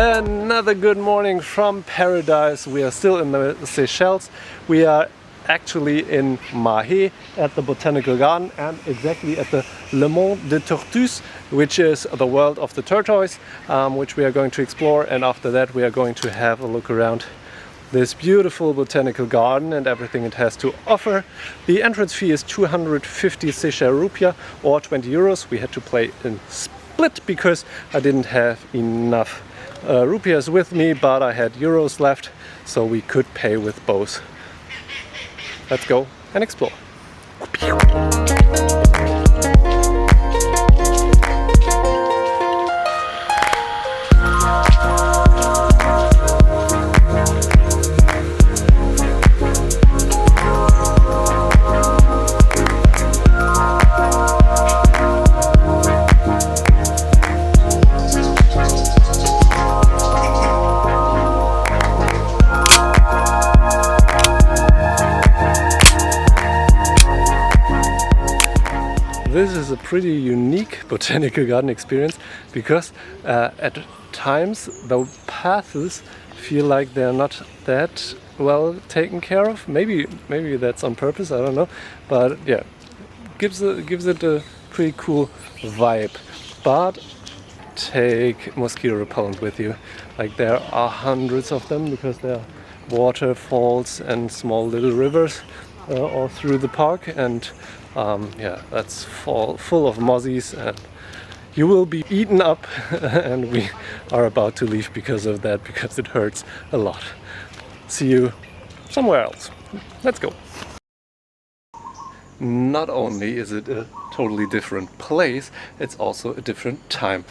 Another good morning from paradise. We are still in the Seychelles. We are actually in Mahé at the Botanical Garden and exactly at the Mont Fleuri, which is the world of the tortoise, which we are going to explore, and after that we are going to have a look around this beautiful botanical garden and everything it has to offer. The entrance fee is 250 Seychelles rupiah or 20 euros. We had to play in split because I didn't have enough rupiahs with me, but I had euros left, so we could pay with both. Let's go and explore. This is a pretty unique botanical garden experience because at times the paths feel like they're not that well taken care of. Maybe that's on purpose, I don't know. But yeah, gives it a pretty cool vibe. But take mosquito repellent with you. Like there are hundreds of them because there are waterfalls and small little rivers all through the park, and yeah, that's full of mozzies, and you will be eaten up and we are about to leave because of that, because it hurts a lot. See you somewhere else. Let's go. Not only is it a totally different place, it's also a different time.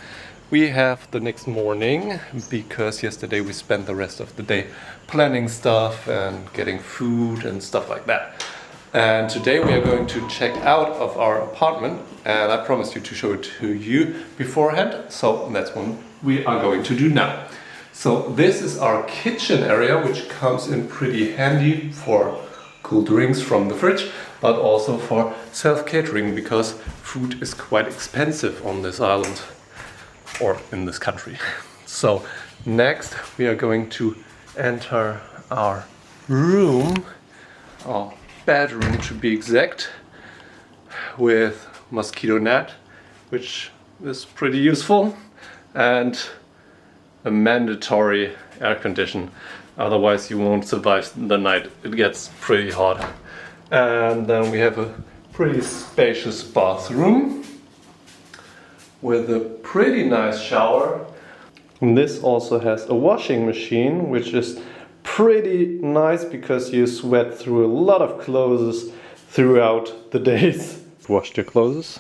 We have the next morning because yesterday we spent the rest of the day planning stuff and getting food and stuff like that. And today we are going to check out of our apartment, and I promised you to show it to you beforehand, so that's what we are going to do now. So this is our kitchen area, which comes in pretty handy for cool drinks from the fridge, but also for self-catering because food is quite expensive on this island or in this country. So next we are going to enter our room, our bedroom to be exact, with mosquito net, which is pretty useful, and a mandatory air condition, otherwise you won't survive the night. It gets pretty hot. And then we have a pretty spacious bathroom with a pretty nice shower. And this also has a washing machine, which is pretty nice because you sweat through a lot of clothes throughout the days. Wash your clothes,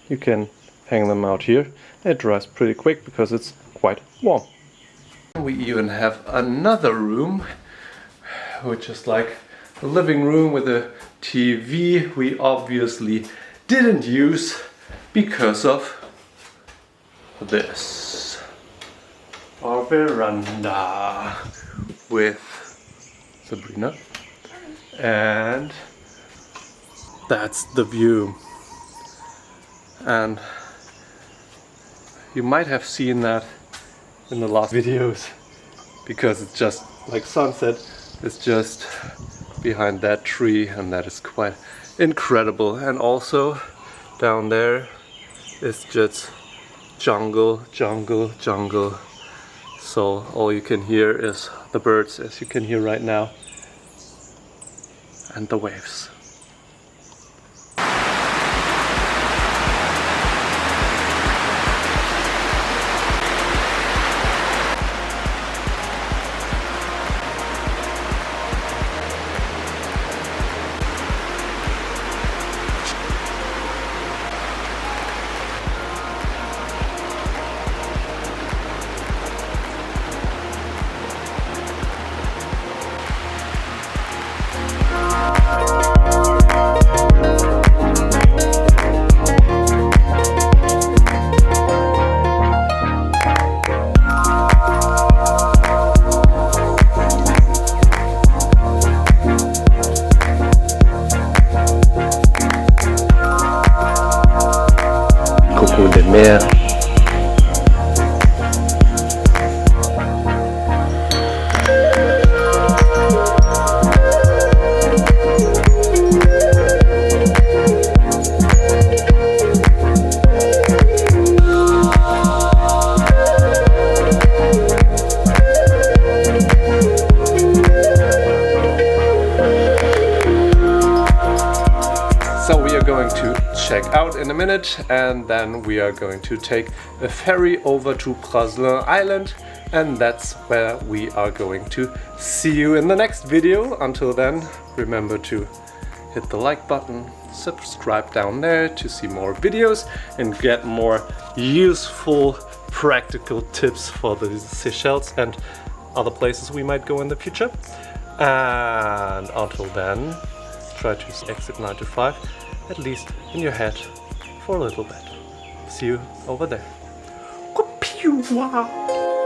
you can hang them out here. It dries pretty quick because it's quite warm. We even have another room, which is like a living room with a TV we obviously didn't use because of this. Our veranda with Sabrina, and that's the view. And you might have seen that in the last videos because it's just like sunset. It's just behind that tree, and that is quite incredible. And also down there is just jungle. So all you can hear is the birds, as you can hear right now, and the waves. in a minute, and then we are going to take a ferry over to Praslin Island, and that's where we are going to see you in the next video. Until then, remember to hit the like button, subscribe down there to see more videos and get more useful practical tips for the Seychelles and other places we might go in the future. And until then, try to exit 9 to 5, at least in your head, for a little bit. See you over there. Wow.